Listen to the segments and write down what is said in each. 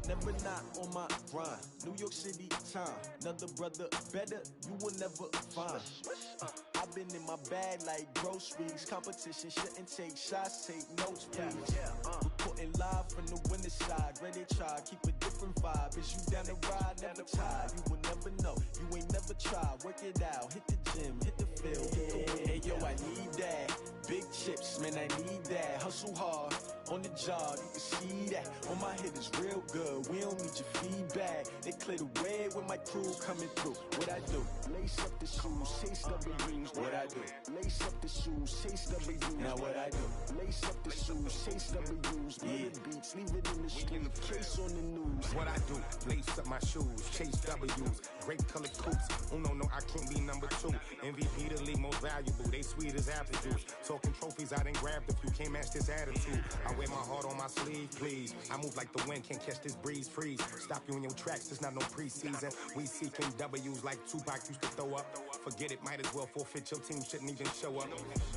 never not on my grind. New York City time, another brother better, you will never find. I've been in my bag like groceries. Competition shouldn't take shots, take notes, please. Reporting live from the winter side. Ready to try, keep a different vibe. Is you down the ride, never tired. You will never know, you ain't never tried. Work it out, hit the gym, hit the field, hit the wind. Hey yo, I need that. Big chips, man, I need that. Hustle hard, on the job, you can see that. On my head is real good, we don't need your feedback. They clear the way with my crew coming through. What I do? Lace up the shoes, chase W's. What I do? Lace up the shoes, chase W's. Now what I do? Lace up the shoes, chase W's. Yeah. Beats, leave it in the street, case on the news. What I do? Lace up my shoes, chase W's. Great colored coops. Oh no, I can't be number 2. MVP the league most valuable. They sweet as apple juice. Talking trophies, I didn't grab the few. Can't match this attitude. I wear my heart on my sleeve, please. I move like the wind, can't catch this breeze, freeze. Stop you in your tracks, there's not no preseason. We seeking W's like Tupac used to throw up. Forget it, might as well forfeit. Your team shouldn't even show up.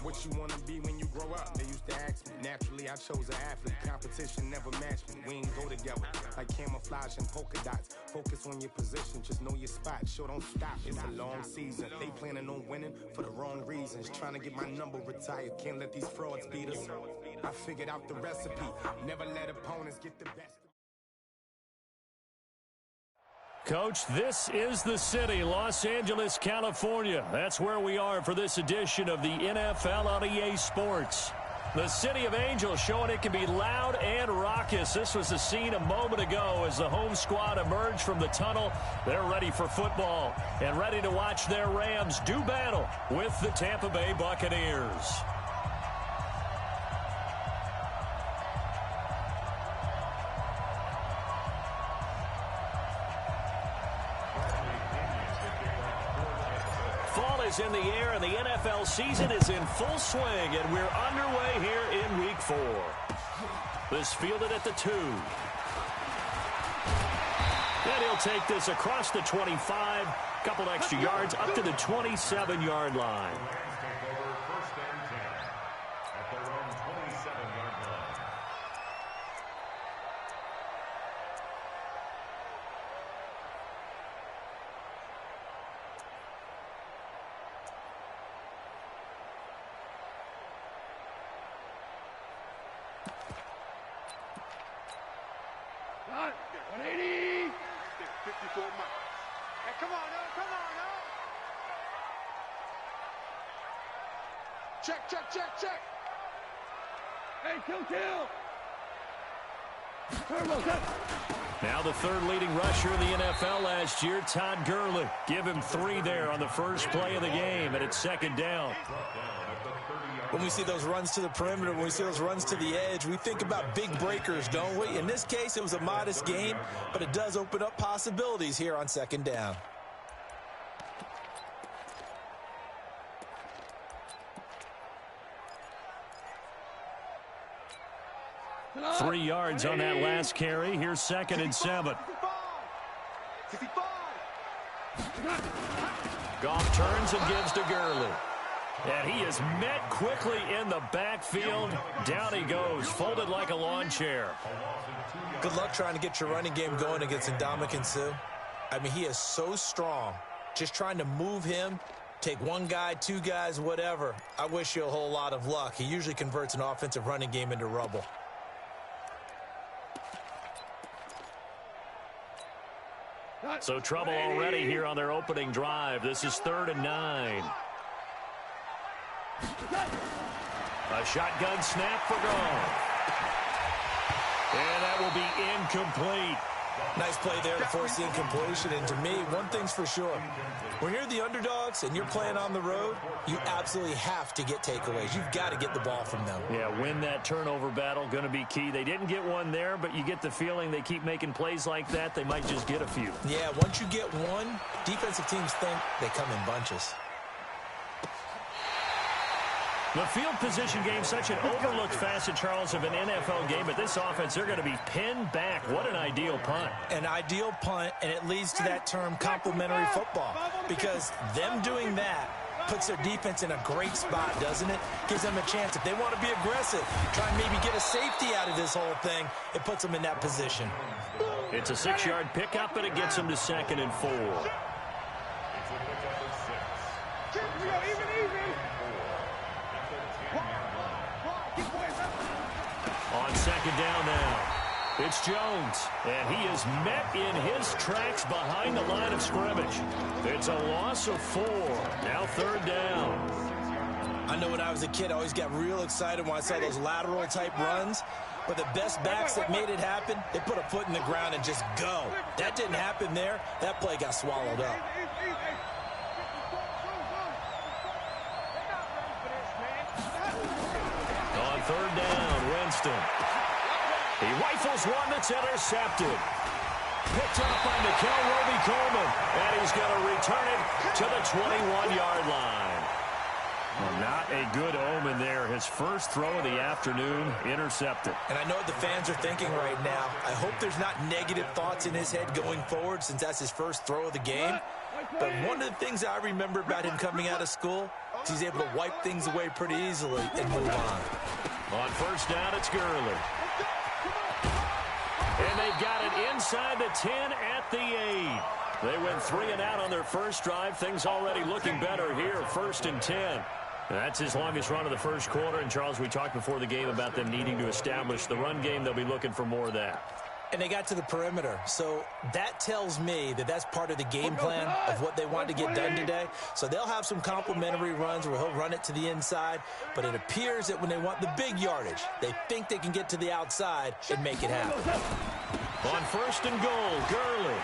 What you wanna be when you grow up? They used to ask me. Naturally, I chose an athlete. Competition never matched me. We ain't go together like camouflage and polka dots. Focus on your position, just know your spot. Sure, don't stop. It's a long season. They planning on winning for the wrong reasons. Trying to get my number retired. Can't let these frauds beat us. I figured out the recipe. Never let opponents get the best. Coach, this is the city, Los Angeles, California. That's where we are for this edition of the NFL on EA Sports. The City of Angels showing it can be loud and raucous. This was the scene a moment ago as the home squad emerged from the tunnel. They're ready for football and ready to watch their Rams do battle with the Tampa Bay Buccaneers. Fall is in the air, and the NFL season is in full swing, and we're underway here in Week 4. This fielded at the 2. And he'll take this across the 25, couple extra yards up to the 27-yard line. Check. Hey, kill. Now the third leading rusher in the NFL last year, Todd Gurley. Give him 3 there on the first play of the game, and it's second down. When we see those runs to the perimeter, when we see those runs to the edge, we think about big breakers, don't we? In this case, it was a modest gain, but it does open up possibilities here on second down. 3 yards on that last carry. Here's 2nd and 7. Goff turns and gives to Gurley. And he is met quickly in the backfield. Down he goes, folded like a lawn chair. Good luck trying to get your running game going against Ndamukong Suh. I mean, he is so strong. Just trying to move him, take 1 guy, 2 guys, whatever. I wish you a whole lot of luck. He usually converts an offensive running game into rubble. So trouble already here on their opening drive. This is 3rd and 9. A shotgun snap for Goff. And that will be incomplete. Nice play there to force the incompletion. And to me, one thing's for sure. When you're the underdogs and you're playing on the road, you absolutely have to get takeaways. You've got to get the ball from them. Yeah, win that turnover battle, going to be key. They didn't get one there, but you get the feeling they keep making plays like that, they might just get a few. Yeah, once you get one, defensive teams think they come in bunches. The field position game, such an overlooked facet, Charles, of an NFL game. But this offense, they're going to be pinned back. What an ideal punt. An ideal punt, and it leads to that term complementary football. Because them doing that puts their defense in a great spot, doesn't it? Gives them a chance. If they want to be aggressive, try and maybe get a safety out of this whole thing, it puts them in that position. It's a 6-yard pickup, and it gets them to 2nd and 4. On 2nd down now, it's Jones, and he is met in his tracks behind the line of scrimmage. It's a loss of 4. Now 3rd down. I know when I was a kid, I always got real excited when I saw those lateral-type runs. But the best backs that made it happen, they put a foot in the ground and just go. That didn't happen there. That play got swallowed up. On 3rd down, Winston. He rifles one that's intercepted. Picked up by Nikel Roby-Coleman, and he's going to return it to the 21-yard line. Well, not a good omen there. His first throw of the afternoon intercepted. And I know what the fans are thinking right now. I hope there's not negative thoughts in his head going forward since that's his first throw of the game. But one of the things I remember about him coming out of school is he's able to wipe things away pretty easily and move on. On 1st down, it's Gurley. And they've got it inside the 10 at the 8. They went 3 and out on their first drive. Things already looking better here. 1st and 10. That's his longest run of the first quarter. And, Charles, we talked before the game about them needing to establish the run game. They'll be looking for more of that. And they got to the perimeter. So that tells me that that's part of the game plan of what they want to get done today. So they'll have some complementary runs where he'll run it to the inside. But it appears that when they want the big yardage, they think they can get to the outside and make it happen. On 1st and goal, Gurley.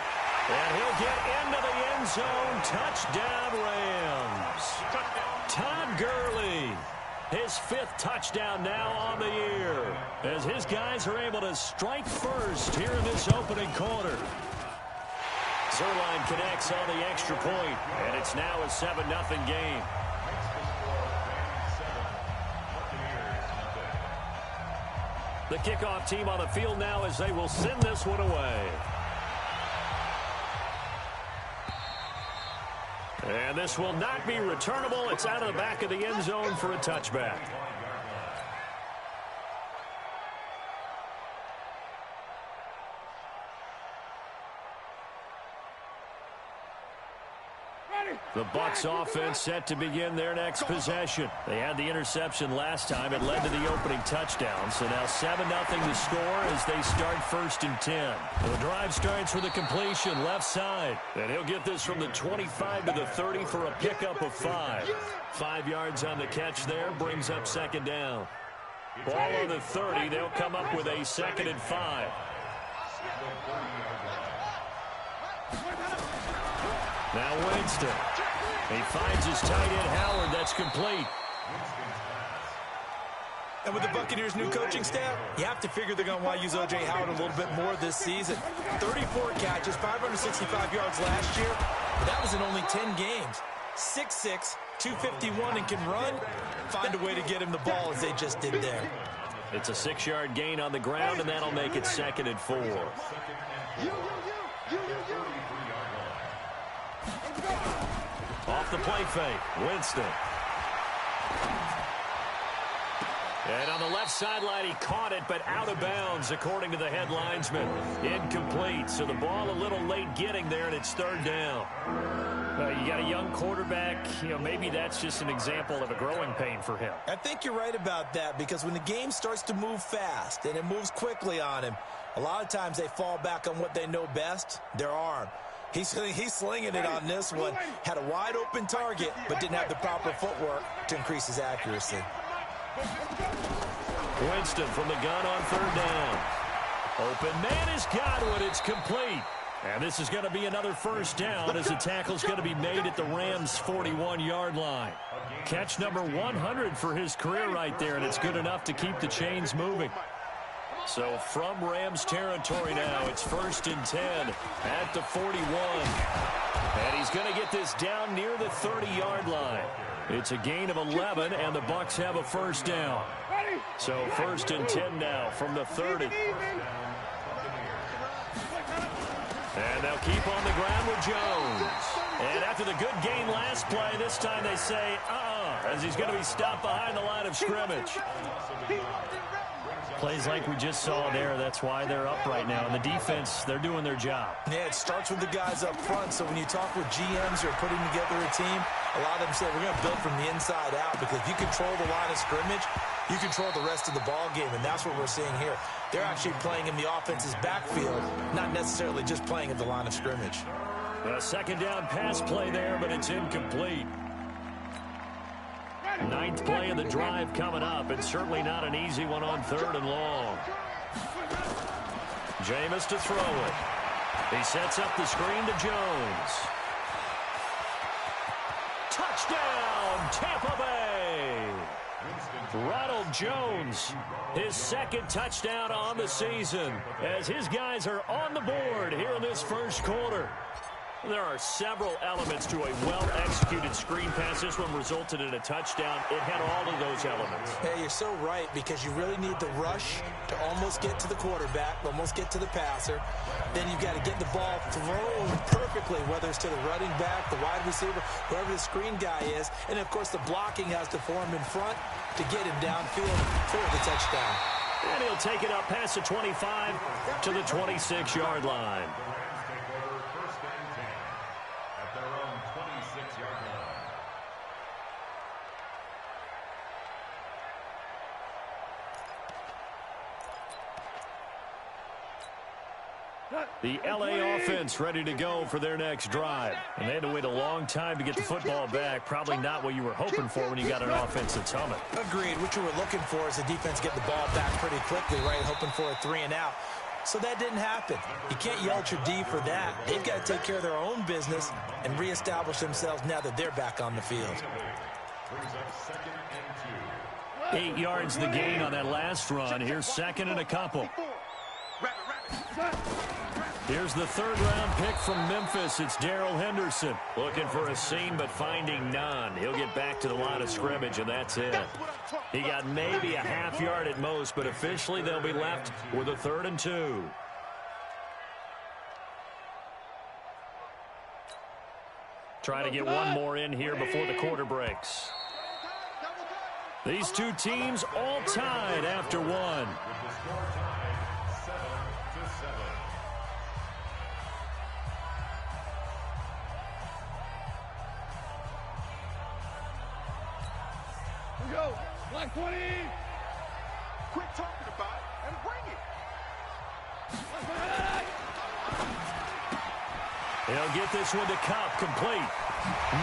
And he'll get into the end zone. Touchdown, Rams. Todd Gurley. His 5th touchdown now on the year, as his guys are able to strike first here in this opening quarter. Zerline connects on the extra point, and it's now a 7-0 game. The kickoff team on the field now as they will send this one away. And this will not be returnable. It's out of the back of the end zone for a touchback. The Bucs offense set to begin their next possession. They had the interception last time. It led to the opening touchdown. So now 7-0 the score as they start 1st and 10. The drive starts with a completion left side. And he'll get this from the 25 to the 30 for a pickup of 5. 5 yards on the catch there brings up 2nd down. Ball on the 30. They'll come up with a 2nd and 5. Now Winston. He finds his tight end, Howard. That's complete. And with the Buccaneers' new coaching staff, you have to figure they're going to want to use O.J. Howard a little bit more this season. 34 catches, 565 yards last year, but that was in only 10 games. 6'6", 251, and can run. Find a way to get him the ball as they just did there. It's a 6-yard gain on the ground, and that'll make it 2nd and 4. Off the play fake, Winston. And on the left sideline, he caught it, but out of bounds, according to the head linesman. Incomplete, so the ball a little late getting there, and it's 3rd down. You got a young quarterback. Maybe that's just an example of a growing pain for him. I think you're right about that, because when the game starts to move fast and it moves quickly on him, a lot of times they fall back on what they know best, their arm. He's slinging it on this one. Had a wide open target, but didn't have the proper footwork to increase his accuracy. Winston from the gun on 3rd down. Open man is Godwin. It's complete. And this is going to be another 1st down as the tackle's going to be made at the Rams' 41-yard line. Catch number 100 for his career right there, and it's good enough to keep the chains moving. So from Rams territory now, it's 1st and 10 at the 41. And he's going to get this down near the 30-yard line. It's a gain of 11, and the Bucs have a 1st down. So 1st and 10 now from the 30. And they'll keep on the ground with Jones. And after the good game last play, this time they say, as he's going to be stopped behind the line of scrimmage. Plays like we just saw there, that's why they're up right now. And the defense, they're doing their job. Yeah, it starts with the guys up front. So when you talk with GMs who are putting together a team, a lot of them say we're going to build from the inside out, because if you control the line of scrimmage, you control the rest of the ball game, and that's what we're seeing here. They're actually playing in the offense's backfield, not necessarily just playing at the line of scrimmage. A second down pass play there, but it's incomplete. Ninth play of the drive coming up, and certainly not an easy one on 3rd and long. Jameis to throw it. He sets up the screen to Jones. Touchdown, Tampa Bay! Ronald Jones, his 2nd touchdown on the season, as his guys are on the board here in this first quarter. There are several elements to a well-executed screen pass. This one resulted in a touchdown. It had all of those elements. Hey, you're so right, because you really need the rush to almost get to the quarterback, almost get to the passer. Then you've got to get the ball thrown perfectly, whether it's to the running back, the wide receiver, whoever the screen guy is. And, of course, the blocking has to form in front to get him downfield for the touchdown. And he'll take it up past the 25 to the 26-yard line. The L.A. offense ready to go for their next drive. And they had to wait a long time to get the football back. Probably not what you were hoping for when you got an offense that's humming. Agreed. What you were looking for is the defense get the ball back pretty quickly, right? Hoping for a 3 and out. So that didn't happen. You can't yell at your D for that. They've got to take care of their own business and reestablish themselves now that they're back on the field. 8 yards the gain on that last run. Here's 2nd and a couple. Here's the 3rd-round pick from Memphis. It's Darrell Henderson. Looking for a seam, but finding none. He'll get back to the line of scrimmage, and that's it. He got maybe a half yard at most, but officially they'll be left with a 3rd and 2. Try to get one more in here before the quarter breaks. These two teams all tied after one. Go. Black 20. Quit talking about it and bring it. He'll get this one to Cup, complete.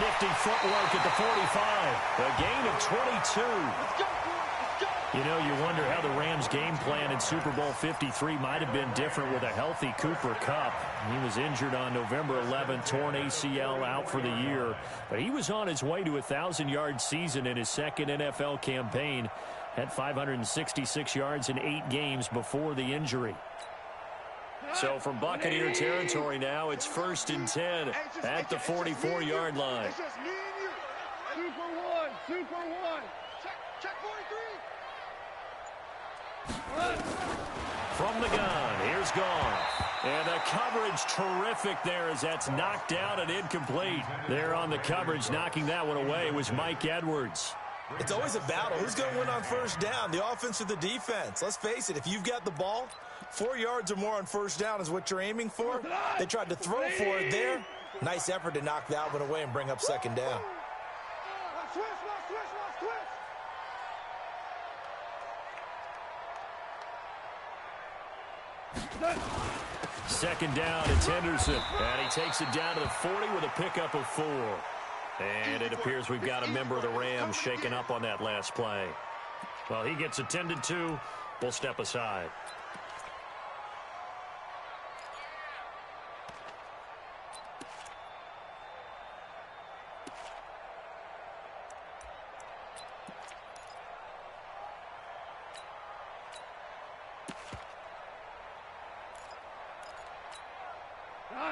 Nifty footwork at the 45. A gain of 22. Let's go. You know, you wonder how the Rams' game plan in Super Bowl 53 might have been different with a healthy Cooper Kupp. He was injured on November 11th, torn ACL, out for the year. But he was on his way to a 1,000-yard season in his 2nd NFL campaign. Had 566 yards in 8 games before the injury. So from Buccaneer territory now, it's 1st and 10 at the 44-yard line. It's just me and you. Super one. Check 43. From the gun, here's Goff. And the coverage terrific there as that's knocked down and incomplete. There on the coverage, knocking that one away was Mike Edwards. It's always a battle. Who's going to win on 1st down, the offense or the defense? Let's face it, if you've got the ball, 4 yards or more on 1st down is what you're aiming for. They tried to throw for it there. Nice effort to knock that one away and bring up 2nd down. Switch. 2nd down, it's Henderson. And he takes it down to the 40 with a pickup of 4. And it appears we've got a member of the Rams shaken up on that last play. Well, he gets attended to. We'll step aside.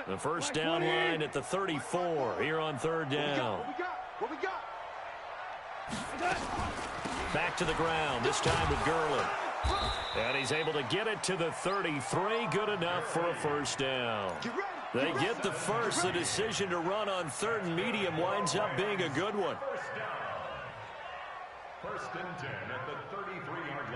The 1st down line at the 34 here on 3rd down. What we got? Back to the ground, this time with Gurley. And he's able to get it to the 33. Good enough for a 1st down. Get ready. They get the first. The decision to run on 3rd and medium winds up being a good one. First and 10 at the 33-yard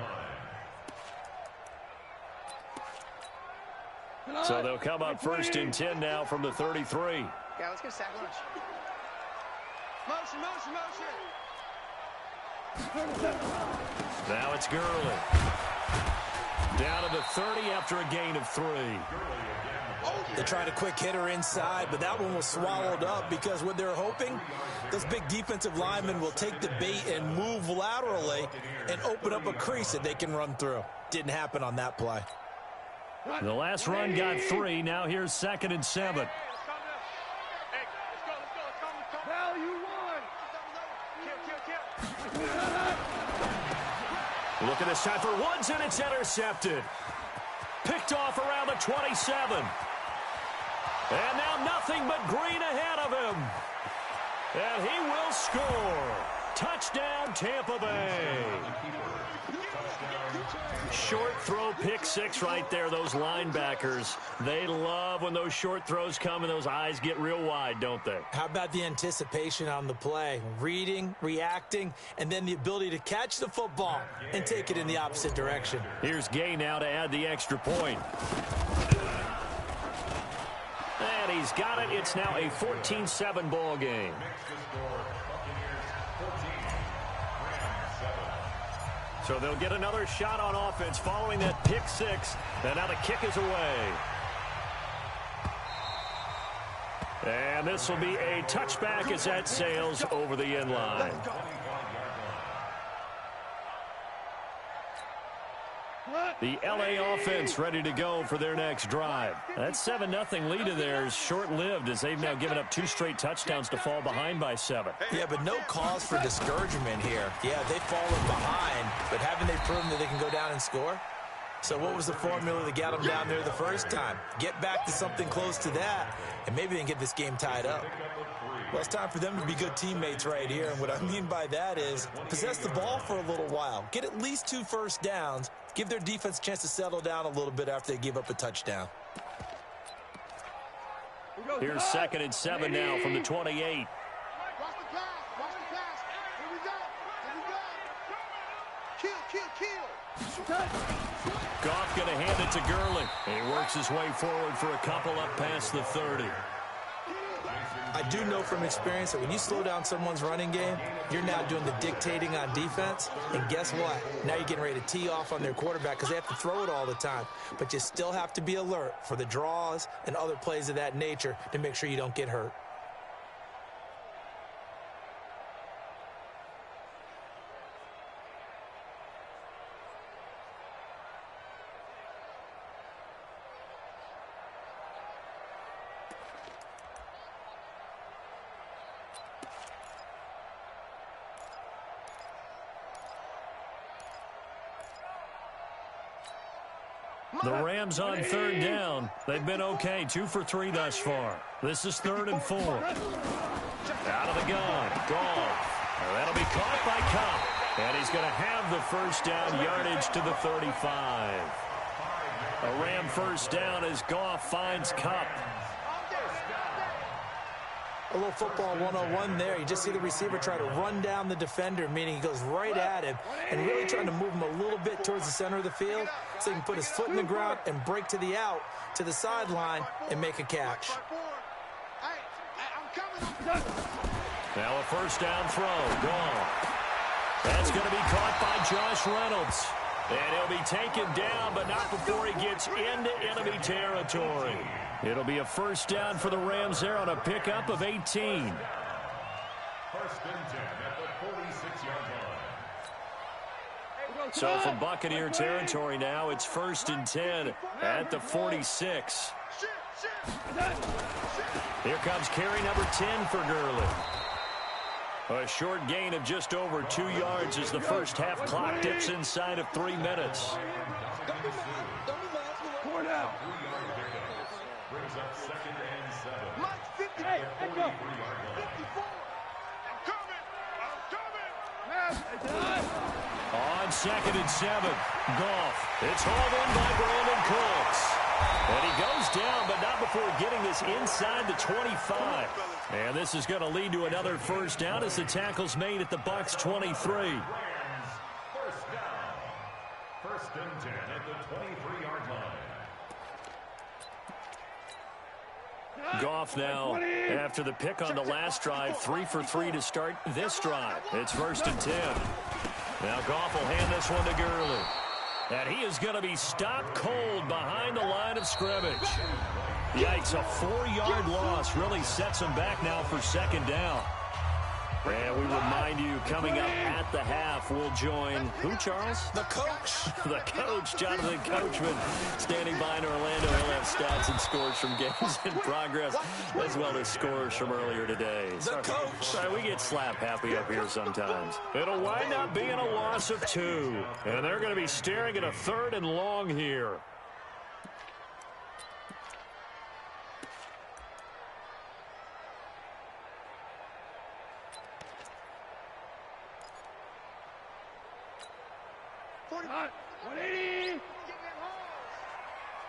line. So they'll come up 1st and 10 now from the 33. Yeah, let's get a sack lunch. Motion, motion, motion. Now it's Gurley. Down to the 30 after a gain of 3. They tried a quick hitter inside, but that one was swallowed up because what they're hoping, those big defensive linemen will take the bait and move laterally and open up a crease that they can run through. Didn't happen on that play. The last run got 3. Now here's 2nd and 7. Look at this time for Woods, and it's intercepted. Picked off around the 27. And now nothing but green ahead of him. And he will score. Touchdown, Tampa Bay. Short throw, pick 6 right there. Those linebackers, they love when those short throws come and those eyes get real wide, don't they? How about the anticipation on the play? Reading, reacting, and then the ability to catch the football and take it in the opposite direction. Here's Gay now to add the extra point. And he's got it. It's now a 14-7 ball game. So they'll get another shot on offense following that pick 6. And now the kick is away. And this will be a touchback as that sails over the end line. The LA offense ready to go for their next drive. That 7-0 lead of theirs short-lived as they've now given up 2 straight touchdowns to fall behind by 7. Yeah, but no cause for discouragement here. Yeah, they've fallen behind, but haven't they proven that they can go down and score? So what was the formula that got them down there the first time? Get back to something close to that, and maybe they can get this game tied up. Well, it's time for them to be good teammates right here, and what I mean by that is possess the ball for a little while. Get at least 2 first downs. Give their defense a chance to settle down a little bit after they give up a touchdown. Here's 2nd and 7 now from the 28. Watch the pass. Watch the pass. Here we go. Here we go. Kill. Goff going to hand it to Gurley. He works his way forward for a couple up past the 30. I do know from experience that when you slow down someone's running game, you're now doing the dictating on defense. And guess what? Now you're getting ready to tee off on their quarterback because they have to throw it all the time. But you still have to be alert for the draws and other plays of that nature to make sure you don't get hurt. The Rams on 3rd down. They've been okay. 2 for 3 thus far. This is 3rd and 4. Out of the gun. Goff. That'll be caught by Kupp. And he's going to have the first down, yardage to the 35. A Ram first down as Goff finds Kupp. A little football 101 there. You just see the receiver try to run down the defender, meaning he goes right at him and really trying to move him a little bit towards the center of the field so he can put his foot in the ground and break to the out, to the sideline, and make a catch. Now a first down throw. Gone. That's going to be caught by Josh Reynolds. And he'll be taken down, but not before he gets into enemy territory. It'll be a first down for the Rams there on a pickup of 18. First and 10 at the 46-yard line. So from Buccaneer territory now, it's 1st and 10 at the 46. Here comes carry number 10 for Gurley. A short gain of just over 2 yards as the first half clock dips inside of 3 minutes. Brings up 2nd and 7. Mike, 50. Hey, let's go. 54. I'm coming. On 2nd and 7, Goff. It's hauled in by Brandon Cooks. And he goes down, but not before before getting this inside the 25. And this is going to lead to another first down as the tackle's made at the Bucs 23. Rams, first down. First and 10 at the 23-yard line. Goff now, after the pick on the last drive, 3 for 3 to start this drive. It's first and 10. Now Goff will hand this one to Gurley. And he is going to be stopped cold behind the line of scrimmage. Yikes, a 4-yard loss really sets him back now for second down. And we remind you, coming up at the half, we'll join who, Charles? The coach. The coach, Jonathan Coachman, standing by in Orlando. He'll have stats and scores from games in progress, as well as scores from earlier today. The coach. Sorry, we get slap happy up here sometimes. It'll wind up being a loss of 2. And they're going to be staring at a 3rd and long here.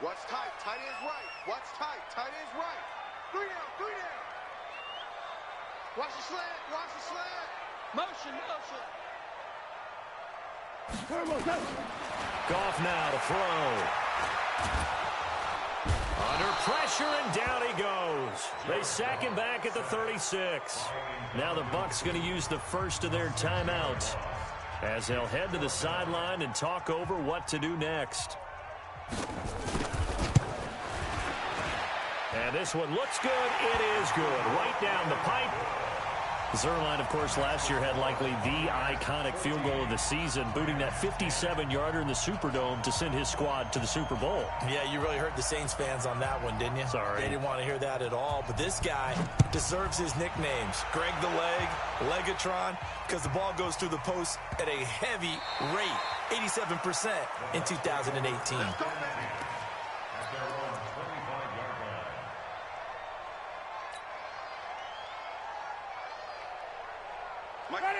Watch tight. Tight end's right. Watch tight. Tight end's right. 3 down. 3 down. Watch the slant. Watch the slant. Motion. Motion. Goff now to throw. Under pressure, and down he goes. They sack him back at the 36. Now the Bucs going to use the first of their timeouts as they'll head to the sideline and talk over what to do next. And this one looks good. It is good. Right down the pipe. Zerline, of course, last year had likely the iconic field goal of the season, booting that 57-yarder in the Superdome to send his squad to the Super Bowl. Yeah, you really hurt the Saints fans on that one, didn't you? Sorry. They didn't want to hear that at all. But this guy deserves his nicknames. Greg the Leg, Legatron, because the ball goes through the post at a heavy rate, 87% in 2018.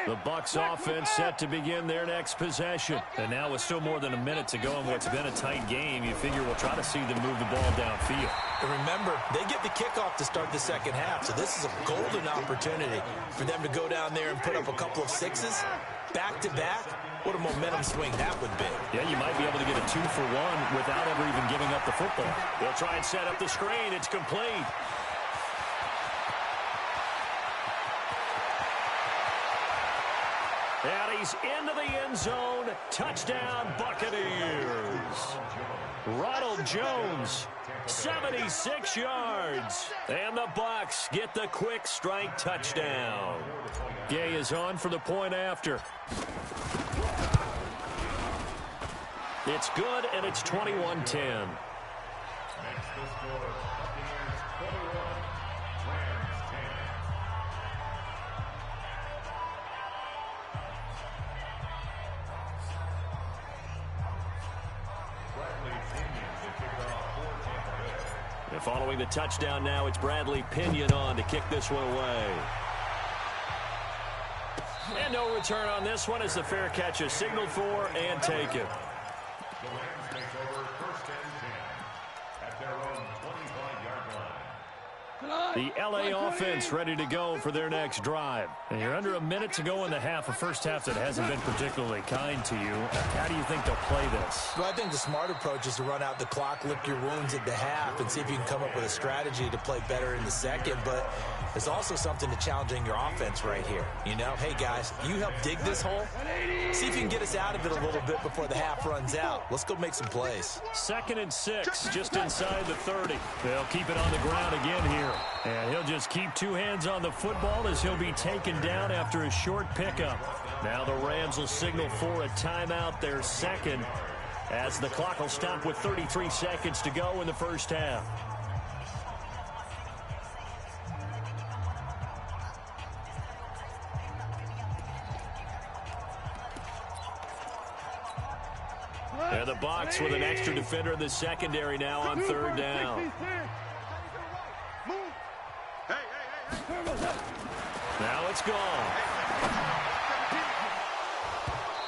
The Bucs offense set to begin their next possession. And now with still more than a minute to go in what's been a tight game, you figure we'll try to see them move the ball downfield. And remember, they get the kickoff to start the second half, so this is a golden opportunity for them to go down there and put up a couple of sixes back-to-back. What a momentum swing that would be. Yeah, you might be able to get a 2-for-1 without ever even giving up the football. They'll try and set up the screen. It's complete. And he's into the end zone. Touchdown, Buccaneers. Ronald Jones, 76 yards. And the Bucs get the quick strike touchdown. Gay is on for the point after. It's good, and it's 21-10. Makes the score Buccaneers 21, Rams 10. And following the touchdown now, it's Bradley Pinion on to kick this one away. And no return on this one as the fair catch is signaled for and taken. The Rams take over first and 10 at their own 25-yard line. The LA offense ready to go for their next drive. And you're under a minute to go in the half, a first half that hasn't been particularly kind to you. How do you think they'll play this? Well, I think the smart approach is to run out the clock, lick your wounds at the half, and see if you can come up with a strategy to play better in the second. But there's also something to challenging your offense right here. You know, hey, guys, you help dig this hole. See if you can get us out of it a little bit before the half runs out. Let's go make some plays. 2nd and 6, just inside the 30. They'll keep it on the ground again here. And he'll just keep 2 hands on the football as he'll be taken down after a short pickup. Now the Rams will signal for a timeout, their second, as the clock will stop with 33 seconds to go in the first half. And the Bucs with an extra defender in the secondary now on 3rd down. Now it's gone.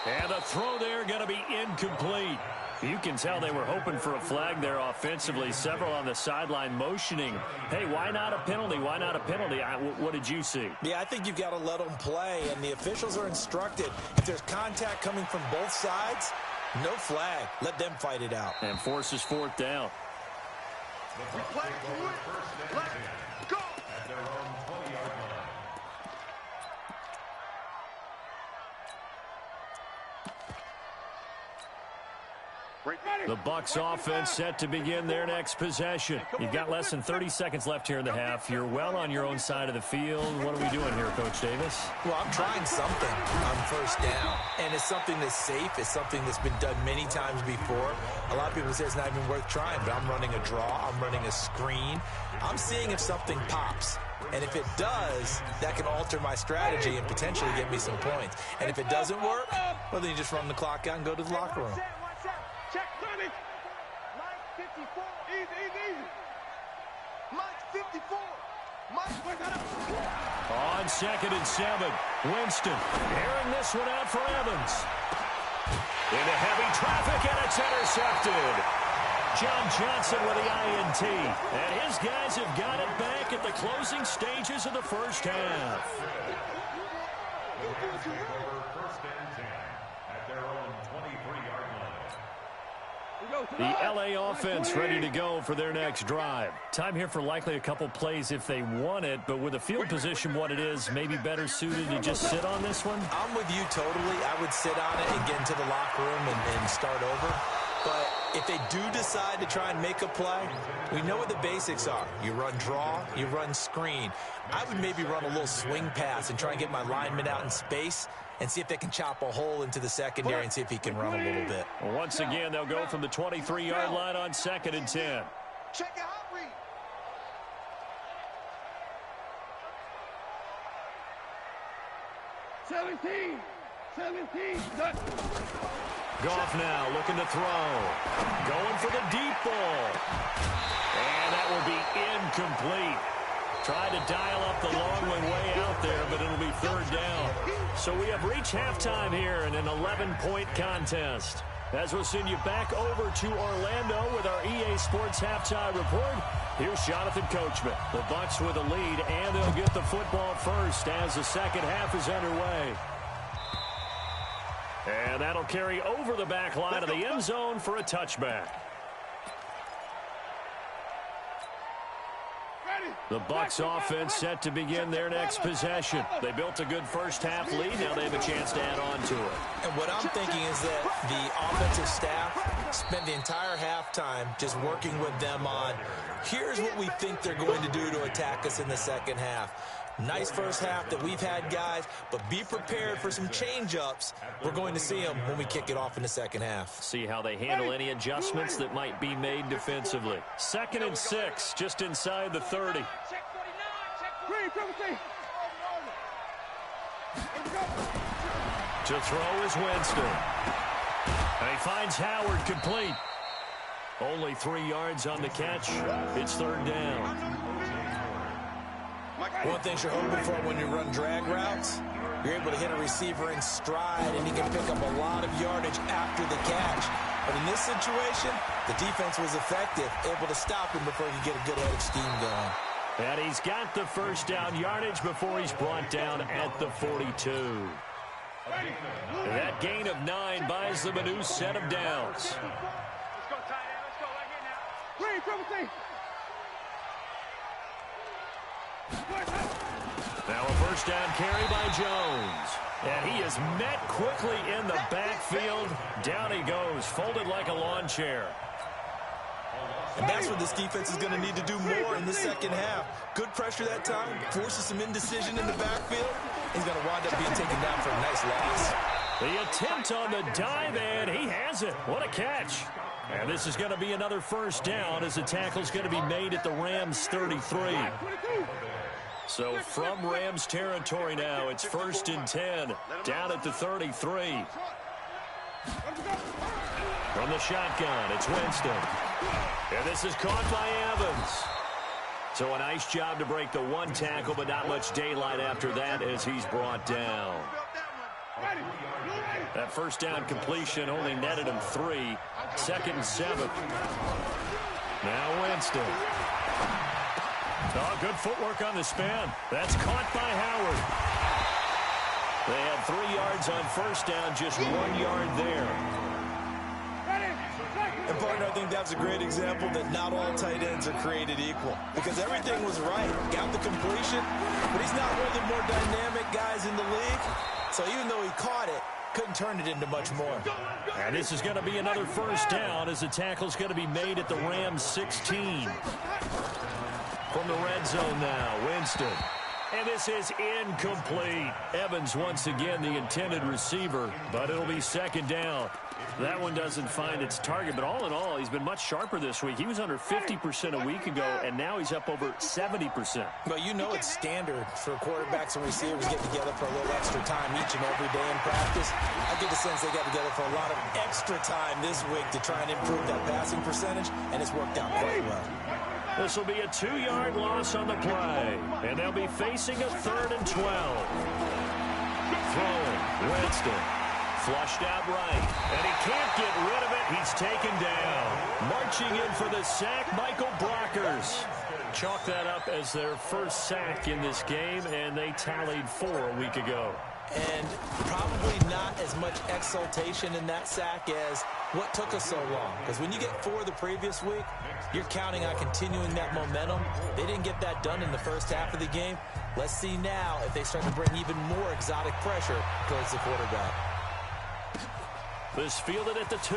And the throw there going to be incomplete. You can tell they were hoping for a flag there offensively. Several on the sideline motioning, hey, why not a penalty? Why not a penalty? What did you see? Yeah, I think you've got to let them play, and the officials are instructed. If there's contact coming from both sides, no flag. Let them fight it out. And forces fourth down. We play to win. Let's go. At their own 20-yard line. The Bucs offense set to begin their next possession. You've got less than 30 seconds left here in the half. You're well on your own side of the field. What are we doing here, Coach Davis? Well, I'm trying something on first down, and it's something that's safe. It's something that's been done many times before. A lot of people say it's not even worth trying, but I'm running a draw. I'm running a screen. I'm seeing if something pops. And if it does, that can alter my strategy and potentially get me some points. And if it doesn't work, well, then you just run the clock out and go to the locker room. Check 30. Mike 54. Easy. Mike 54. Mike, where's that up? On 2nd and 7, Winston airing this one out for Evans. Into heavy traffic, and it's intercepted. John Johnson with the INT. And his guys have got it back at the closing stages of the first half. Rams take over first and 10 at their own 23-yard line. The LA offense ready to go for their next drive. Time here for likely a couple plays if they want it, but with the field position what it is, maybe better suited to just sit on this one? I'm with you totally. I would sit on it and get into the locker room and start over. But if they do decide to try and make a play, we know what the basics are. You run draw, you run screen. I would maybe run a little swing pass and try and get my lineman out in space and see if they can chop a hole into the secondary and see if he can run a little bit. Once again, they'll go from the 23-yard line on 2nd and 10. Check your hot read. 17. Goff now looking to throw. Going for the deep ball. And that will be incomplete. Tried to dial up the long one way out there, but it'll be 3rd down. So we have reached halftime here in an 11-point contest. As we'll send you back over to Orlando with our EA Sports Halftime Report, here's Jonathan Coachman. The Bucs with a lead, and they'll get the football first as the second half is underway. And that'll carry over the back line of the end zone for a touchback. The Bucs offense set to begin their next possession. They built a good first half lead. Now they have a chance to add on to it. And what I'm thinking is that the offensive staff spent the entire halftime just working with them on, here's what we think they're going to do to attack us in the second half. Nice first half that we've had, guys, but be prepared for some change-ups. We're going to see them when we kick it off in the second half. See how they handle any adjustments that might be made defensively. 2nd and 6, just inside the 30. To throw is Winston. And he finds Howard complete. Only 3 yards on the catch. It's 3rd down. One thing you're hoping for when you run drag routes, you're able to hit a receiver in stride, and he can pick up a lot of yardage after the catch. But in this situation, the defense was effective, able to stop him before he could get a good head of steam going. And he's got the first down yardage before he's brought down at the 42. That gain of 9 buys them a new set of downs. Let's go, tight end. Let's go right here now. Read, triple C. Now a first down carry by Jones. And he is met quickly in the backfield. Down he goes, folded like a lawn chair. And that's what this defense is going to need to do more in the second half. Good pressure that time, forces some indecision in the backfield. He's going to wind up being taken down for a nice loss. The attempt on the dive, and he has it. What a catch. And this is going to be another first down as the tackle's going to be made at the Rams 33. So from Rams territory now, it's 1st and 10, down at the 33. From the shotgun, it's Winston. And this is caught by Evans. So a nice job to break the one tackle, but not much daylight after that as he's brought down. That first down completion only netted him 3. 2nd and 7. Now Winston. Oh, good footwork on the span. That's caught by Howard. They had 3 yards on first down, just 1 yard there. And partner, I think that's a great example that not all tight ends are created equal, because everything was right. Got the completion, but he's not one of the more dynamic guys in the league. So even though he caught it, couldn't turn it into much more. And this is going to be another first down as the tackle's going to be made at the Rams 16. From the red zone now, Winston. And this is incomplete. Evans once again the intended receiver, but it'll be 2nd down. That one doesn't find its target, but all in all, he's been much sharper this week. He was under 50% a week ago, and now he's up over 70%. Well, you know it's standard for quarterbacks and receivers get together for a little extra time each and every day in practice. I get the sense they got together for a lot of extra time this week to try and improve that passing percentage, and it's worked out quite well. This will be a 2-yard loss on the play, and they'll be facing a 3rd and 12. Throwing, Winston. Flushed out right, and he can't get rid of it. He's taken down. Marching in for the sack, Michael Brockers. Chalk that up as their first sack in this game, and they tallied 4 a week ago. And probably not as much exultation in that sack as what took us so long. Because when you get 4 the previous week, you're counting on continuing that momentum. They didn't get that done in the first half of the game. Let's see now if they start to bring even more exotic pressure towards the quarterback. This fielded at the 2.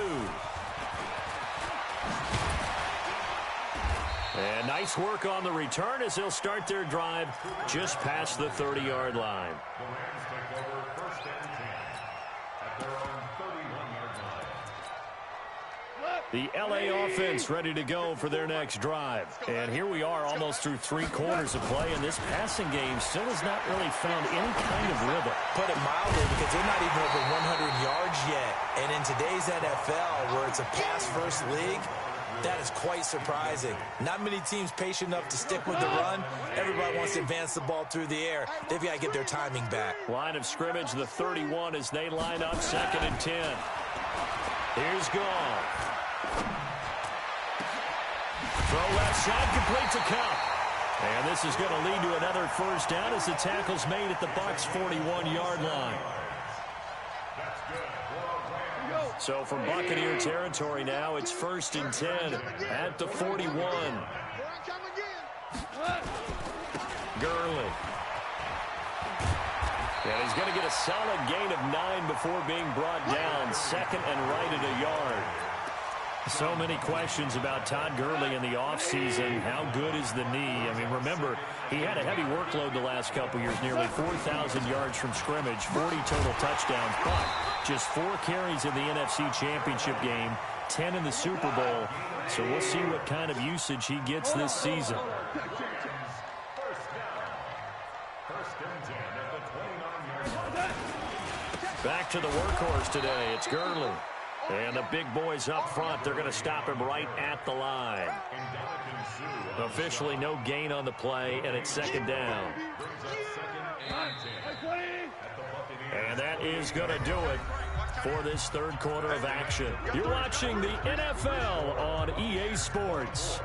And nice work on the return as they'll start their drive just past the 30-yard line. The Rams take over 1st and 10 at their own 31-yard line. The LA offense ready to go for their next drive. And here we are almost through 3 quarters of play, and this passing game still has not really found any kind of rhythm. Put it mildly, because they're not even over 100 yards yet. And in today's NFL, where it's a pass-first league, that is quite surprising. Not many teams patient enough to stick with the run. Everybody wants to advance the ball through the air. They've got to get their timing back. Line of scrimmage, the 31 as they line up 2nd and 10. Here's Goff. Throw left side, complete to Cup. And this is going to lead to another first down as the tackle's made at the Bucs' 41-yard line. So from Buccaneer territory now, it's 1st and 10 at the 41. Gurley. And he's going to get a solid gain of 9 before being brought down. 2nd and right at a yard. So many questions about Todd Gurley in the offseason. How good is the knee? I mean, remember, he had a heavy workload the last couple years, nearly 4,000 yards from scrimmage, 40 total touchdowns, but just 4 carries in the NFC Championship game, 10 in the Super Bowl. So we'll see what kind of usage he gets this season. Back to the workhorse today. It's Gurley. And the big boys up front, they're going to stop him right at the line. Officially no gain on the play, and it's 2nd down. And that is going to do it for this 3rd quarter of action. You're watching the NFL on EA Sports.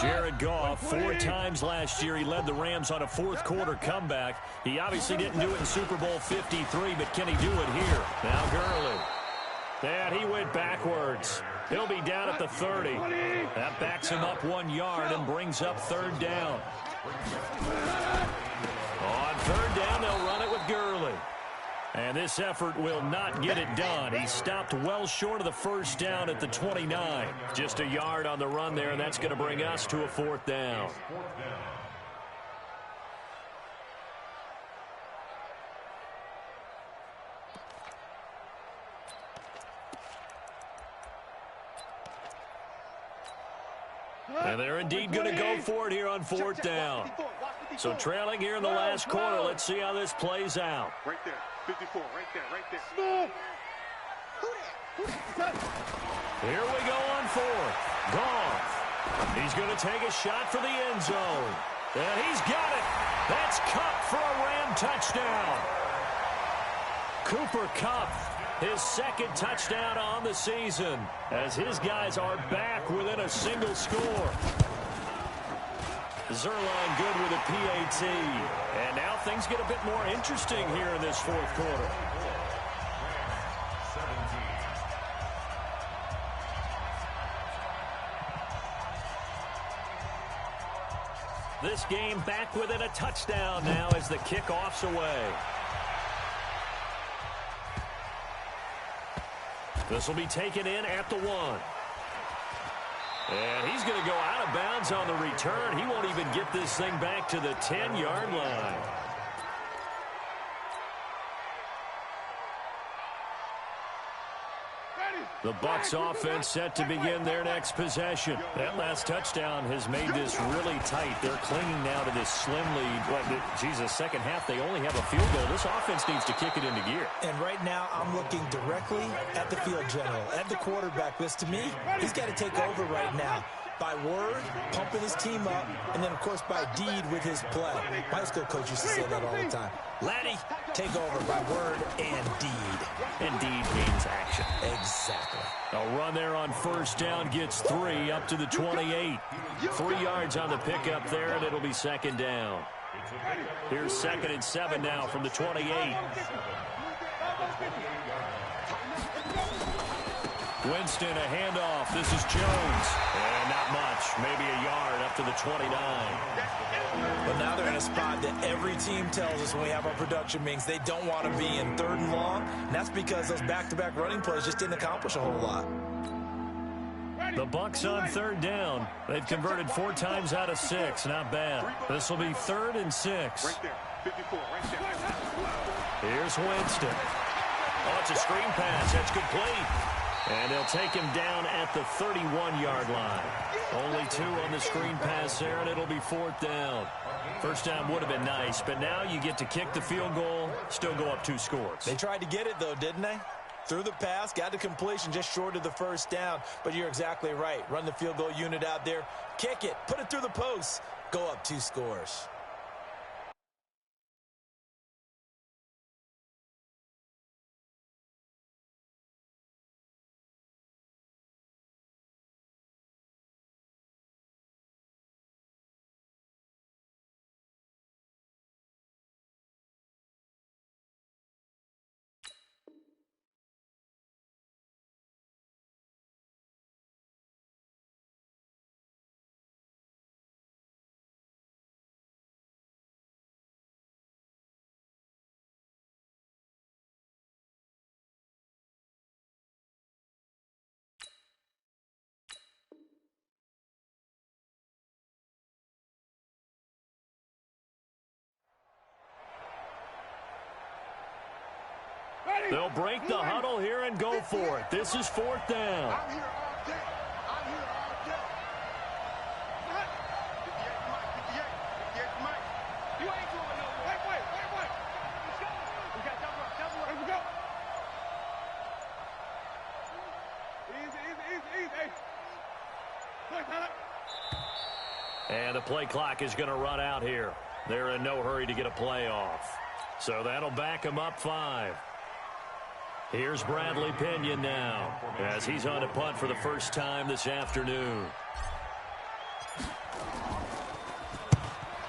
Jared Goff, 4 times last year, he led the Rams on a 4th quarter comeback. He obviously didn't do it in Super Bowl 53, but can he do it here? Now Gurley. And he went backwards. He'll be down at the 30. That backs him up 1 yard and brings up 3rd down. On 3rd down, they'll run it with Gurley. And this effort will not get it done. He stopped well short of the first down at the 29. Just a yard on the run there, and that's going to bring us to a 4th down. And they're indeed going to go for it here on 4th down. So trailing here in the last quarter. Let's see how this plays out. Right there. 54, right there. Here we go on 4th. Goff. He's going to take a shot for the end zone. And he's got it. That's Kupp for a Ram touchdown. Cooper Kupp, his second touchdown on the season, as his guys are back within a single score. Zerline good with a PAT. And now things get a bit more interesting here in this fourth quarter. This game back within a touchdown now as the kickoff's away. This will be taken in at the 1. And he's going to go out of bounds on the return. He won't even get this thing back to the 10-yard line. The Bucs offense set to begin their next possession. That last touchdown has made this really tight. They're clinging now to this slim lead. Jesus, second half, they only have a field goal. This offense needs to kick it into gear. And right now, I'm looking directly at the field general, at the quarterback. Because to me, he's got to take over right now. By word, pumping his team up, and then, of course, by deed with his play. My high school coach used to say that all the time. Laddie, take over by word and deed. And deed means action. Exactly. A run there on first down gets 3 up to the 28. 3 yards on the pickup there, and it'll be second down. Here's 2nd and 7 now from the 28. Winston, a handoff. This is Jones. And not much. Maybe a yard up to the 29. But now they're in a spot that every team tells us when we have our production meetings they don't want to be in 3rd and long. And that's because those back-to-back running plays just didn't accomplish a whole lot. The Bucs on 3rd down. They've converted 4 times out of 6. Not bad. This will be 3rd and 6. Right there. 54, right there. Here's Winston. Oh, it's a screen pass. That's complete. And they'll take him down at the 31-yard line. Only 2 on the screen pass there, and it'll be 4th down. First down would have been nice, but now you get to kick the field goal, still go up 2 scores. They tried to get it, though, didn't they? Threw the pass, got the completion just short of the first down. But you're exactly right. Run the field goal unit out there. Kick it. Put it through the post. Go up 2 scores. They'll break the huddle here and go for it. This is 4th down. I'm here all day. I'm here all day. What? 58, Mike. You ain't going nowhere. Wait. Let's go. We got double up. Let's go. Easy. Hey. Look. And the play clock is going to run out here. They're in no hurry to get a play off. So that'll back them up 5. Here's Bradley Pinion now, as he's on a punt for the first time this afternoon.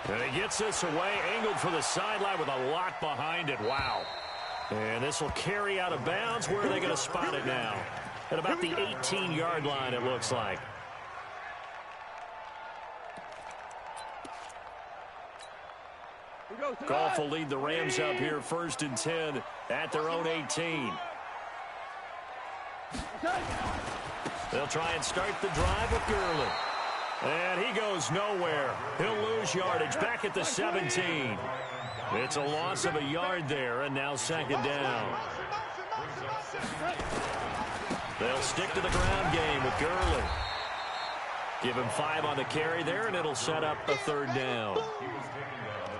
And he gets this away, angled for the sideline with a lot behind it. Wow. And this will carry out of bounds. Where are they going to spot it now? At about the 18-yard line, it looks like. Goff will lead the Rams up here 1st and 10 at their own 18. They'll try and start the drive with Gurley. And he goes nowhere. He'll lose yardage back at the 17. It's a loss of a yard there, and now 2nd down. They'll stick to the ground game with Gurley. Give him 5 on the carry there, and it'll set up a 3rd down.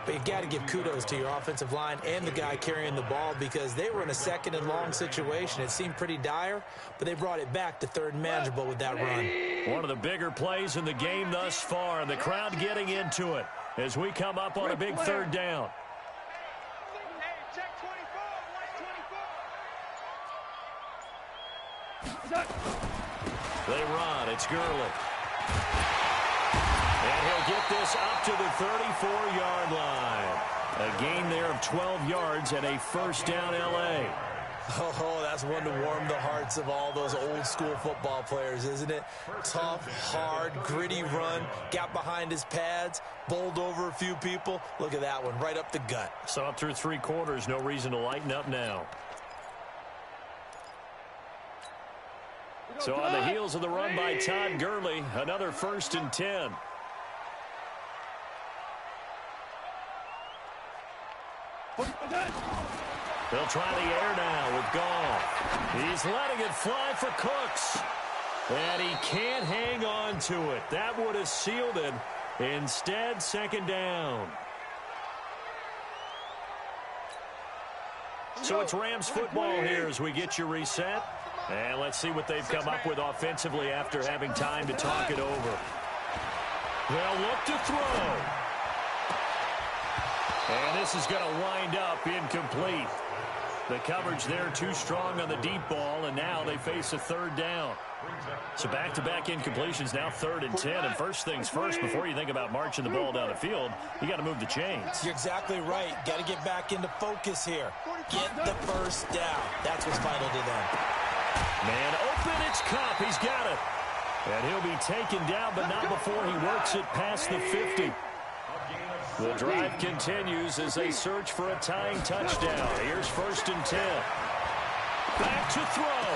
But you got to give kudos to your offensive line and the guy carrying the ball because they were in a 2nd and long situation. It seemed pretty dire, but they brought it back to 3rd and manageable with that run. One of the bigger plays in the game thus far, and the crowd getting into it as we come up on a big third down. They run. It's Gurley. And he'll get this up to the 34-yard line. A gain there of 12 yards and a first down L.A. Oh, that's one to warm the hearts of all those old-school football players, isn't it? Tough, hard, gritty run, got behind his pads, bowled over a few people. Look at that one, right up the gut. So up through 3 quarters, no reason to lighten up now. So on the heels of the run by Todd Gurley, another 1st and 10. They'll try the air now with Goff. He's letting it fly for Cooks. And he can't hang on to it. That would have sealed it. Instead, 2nd down. So it's Rams football here as we get you reset. And let's see what they've come up with offensively after having time to talk it over. They'll look to throw. And this is going to wind up incomplete. The coverage there too strong on the deep ball, and now they face a 3rd down. So back-to-back incompletions, now 3rd and 10. And first things first, before you think about marching the ball down the field, you got to move the chains. You're exactly right. Got to get back into focus here. Get the first down. That's what's vital to them. Man open, it's Kupp. He's got it. And he'll be taken down, but not before he works it past the 50. The drive continues as they search for a tying touchdown. Here's 1st and 10. Back to throw.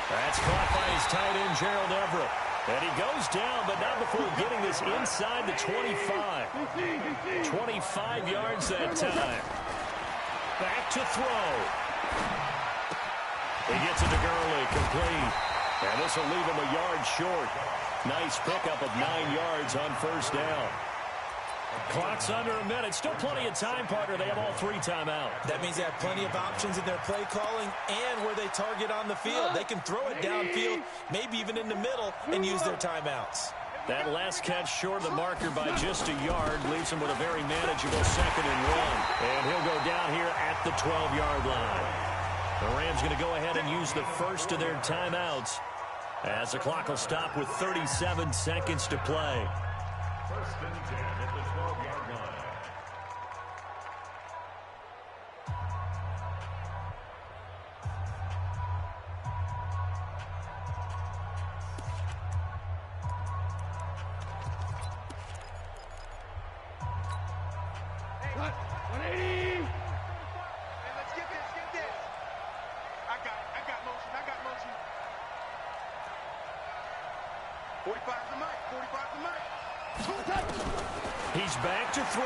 That's caught by his tight end, Gerald Everett. And he goes down, but not before getting this inside the 25. 25 yards that time. Back to throw. He gets it to Gurley, complete. And this will leave him a yard short. Nice pickup of 9 yards on 1st down. Clock's under a minute. Still plenty of time, partner. They have all 3 timeouts. That means they have plenty of options in their play calling and where they target on the field. They can throw it downfield, maybe even in the middle, and use their timeouts. That last catch short of the marker by just a yard leaves him with a very manageable 2nd and 1. And he'll go down here at the 12-yard line. The Rams going to go ahead and use the first of their timeouts as the clock will stop with 37 seconds to play. 1st and 10 at the 12-yard line. Hey, 180. Hey, let's get this. I got motion. 45's the mic. 45's the mic. He's back to throw.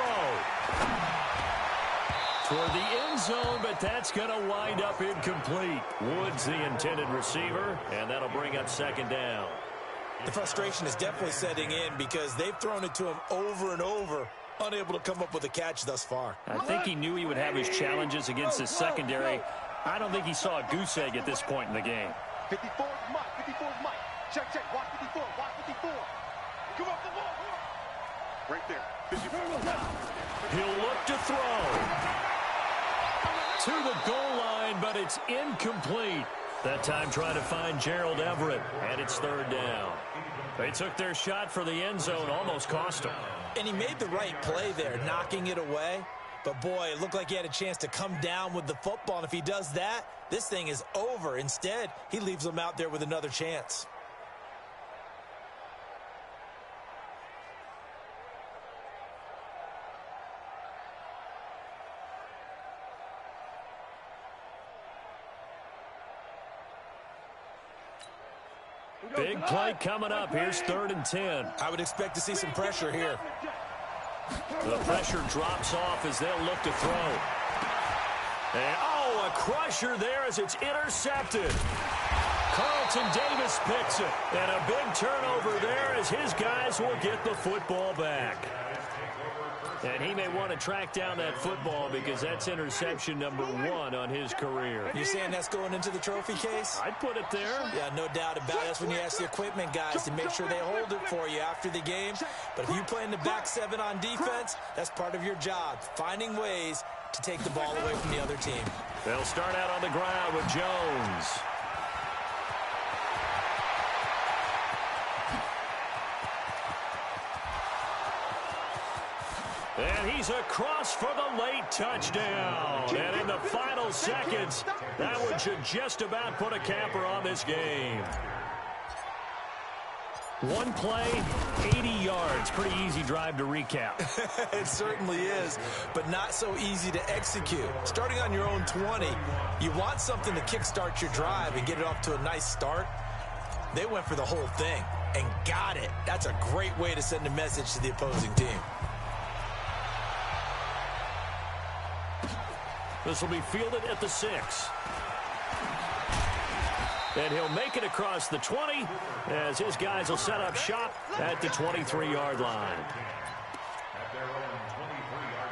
Toward the end zone, but that's going to wind up incomplete. Woods the intended receiver, and that'll bring up 2nd down. The frustration is definitely setting in because they've thrown it to him over and over, unable to come up with a catch thus far. I think he knew he would have his challenges against his secondary. I don't think he saw a goose egg at this point in the game. 54's Mike. Check. Watch 54. Come off the ball. Right there. 54. He'll look to throw. To the goal line, but it's incomplete. That time trying to find Gerald Everett, and it's 3rd down. They took their shot for the end zone, almost cost him. And he made the right play there, knocking it away. But, boy, it looked like he had a chance to come down with the football. And if he does that, this thing is over. Instead, he leaves him out there with another chance. Big play coming up. Here's 3rd and 10. I would expect to see some pressure here. The pressure drops off as they'll look to throw. And, a crusher there as it's intercepted. Carlton Davis picks it. And a big turnover there as his guys will get the football back. And he may want to track down that football because that's interception number 1 on his career. You saying that's going into the trophy case? I'd put it there. Yeah, no doubt about it. That's when you ask the equipment guys to make sure they hold it for you after the game. But if you play in the back 7 on defense, that's part of your job, finding ways to take the ball away from the other team. They'll start out on the ground with Jones. And he's across for the late touchdown. And in the final seconds, that one should just about put a capper on this game. One play, 80 yards. Pretty easy drive to recap. It certainly is, but not so easy to execute. Starting on your own 20, you want something to kickstart your drive and get it off to a nice start. They went for the whole thing and got it. That's a great way to send a message to the opposing team. This will be fielded at the 6. And he'll make it across the 20 as his guys will set up shop at the 23-yard line. At their own 23-yard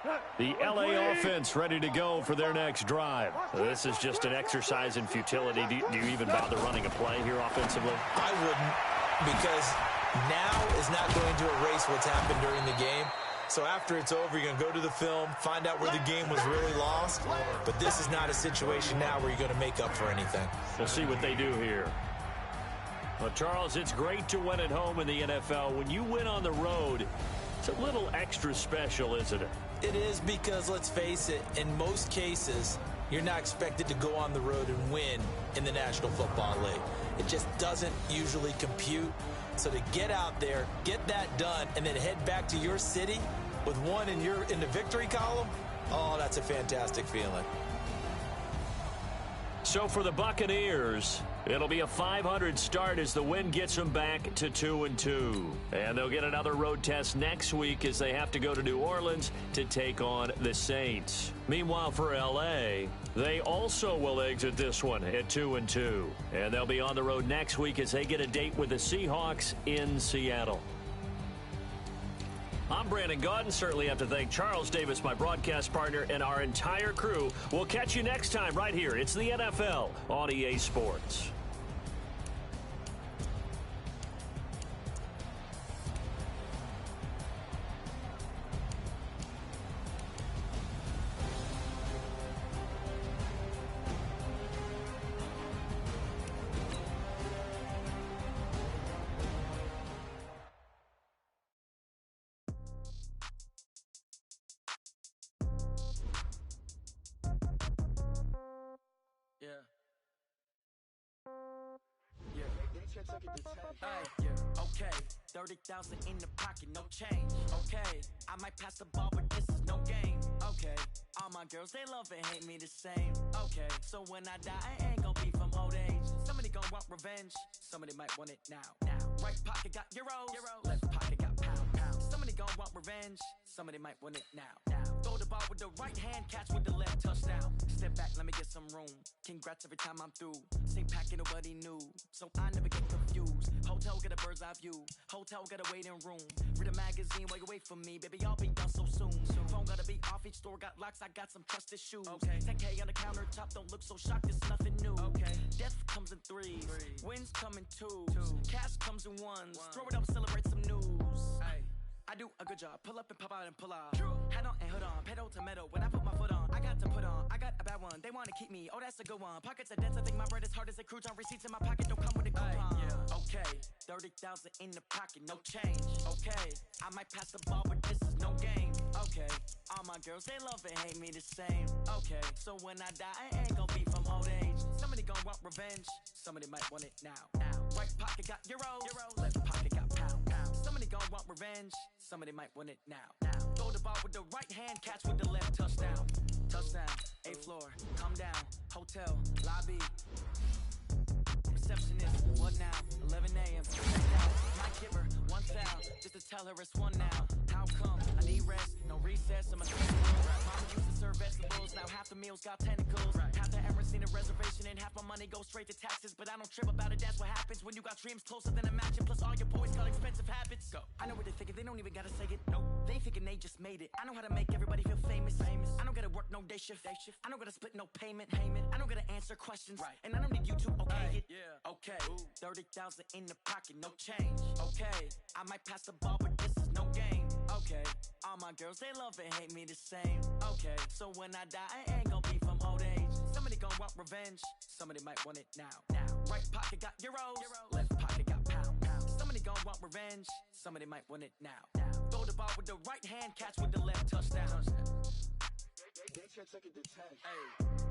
line. The LA offense ready to go for their next drive. This is just an exercise in futility. Do you even bother running a play here offensively? I wouldn't, because now is not going to erase what's happened during the game. So after it's over, you're going to go to the film, find out where the game was really lost. But this is not a situation now where you're going to make up for anything. We'll see what they do here. Well, Charles, it's great to win at home in the NFL. When you win on the road, it's a little extra special, isn't it? It is, because, let's face it, in most cases, you're not expected to go on the road and win in the National Football League. It just doesn't usually compute. So to get out there, get that done, and then head back to your city with one in the victory column, oh, that's a fantastic feeling. So for the Buccaneers, it'll be a 500 start as the win gets them back to 2-2. And they'll get another road test next week as they have to go to New Orleans to take on the Saints. Meanwhile, for L.A., they also will exit this one at 2-2. And they'll be on the road next week as they get a date with the Seahawks in Seattle. I'm Brandon Gaudin. Certainly have to thank Charles Davis, my broadcast partner, and our entire crew. We'll catch you next time right here. It's the NFL on EA Sports. Okay, 30,000 in the pocket, no change. Okay, I might pass the ball, but this is no game. Okay, all my girls, they love and hate me the same. Okay, so when I die, I ain't gon' be from old age. Somebody gon' want revenge, somebody might want it now. Right pocket got euros, left pocket got pound. Somebody gon' want revenge, somebody might want it now. Throw the ball with the right hand, catch with the left, touchdown. Step back, let me get some room. Congrats every time I'm through. Same packet, nobody knew, so I never get confused. Hotel get a bird's eye view, hotel got a waiting room. Read a magazine while you wait for me, baby, I'll be done so soon. Phone gotta be off, each store got locks, I got some trusted shoes. 10K on the countertop, don't look so shocked, it's nothing new. Death comes in threes, wins come in twos, cash comes in ones. Throw it up, celebrate some news. I do a good job, pull up and pop out and pull out. Hat on and hood on, pedal to metal. When I put my foot on, I got to put on. I got a bad one, they wanna keep me, oh that's a good one. Pockets are dense, I think my bread is hard as a crouton. Receipts in my pocket, don't come with a coupon. Okay, 30,000 in the pocket, no change. Okay, I might pass the ball, but this is no game. Okay, all my girls, they love and hate me the same. Okay, so when I die, I ain't gon' be from old age. Somebody gon' want revenge, somebody might want it now. Right pocket got euros, left pocket got pound. Somebody gon' want revenge, somebody might want it now. Throw the ball with the right hand, catch with the left, touchdown. Touchdown, 8th floor, come down, hotel, lobby. Receptionist, what now? 11 a.m. Might give her one foul, just to tell her it's one now. How come? I need rest, no recess, I'm a mama used to serve vegetables, now half the meals got tentacles. Half the errands need a reservation and half my money goes straight to taxes. But I don't trip about it, that's what happens when you got dreams closer than a mansion. Plus all your boys got expensive habits. Go. I know what they're thinking, they don't even gotta say it. Nope. They thinking they just made it. I know how to make everybody feel famous. I don't gotta work no day shift. I don't gotta split no payment. I don't gotta answer questions. And I don't need you to okay it. Okay. 30,000 in the pocket, no change. Okay. I might pass the ball, but this is no game. Okay. All my girls, they love and hate me the same. Okay. So when I die, I ain't gonna be from old age. Somebody gon' want revenge. Somebody might want it now. Right pocket got euros. Left pocket got pounds. Somebody gon' want revenge. Somebody might want it now. Throw the ball with the right hand, catch with the left touchdown. They can't take it to 10. Hey.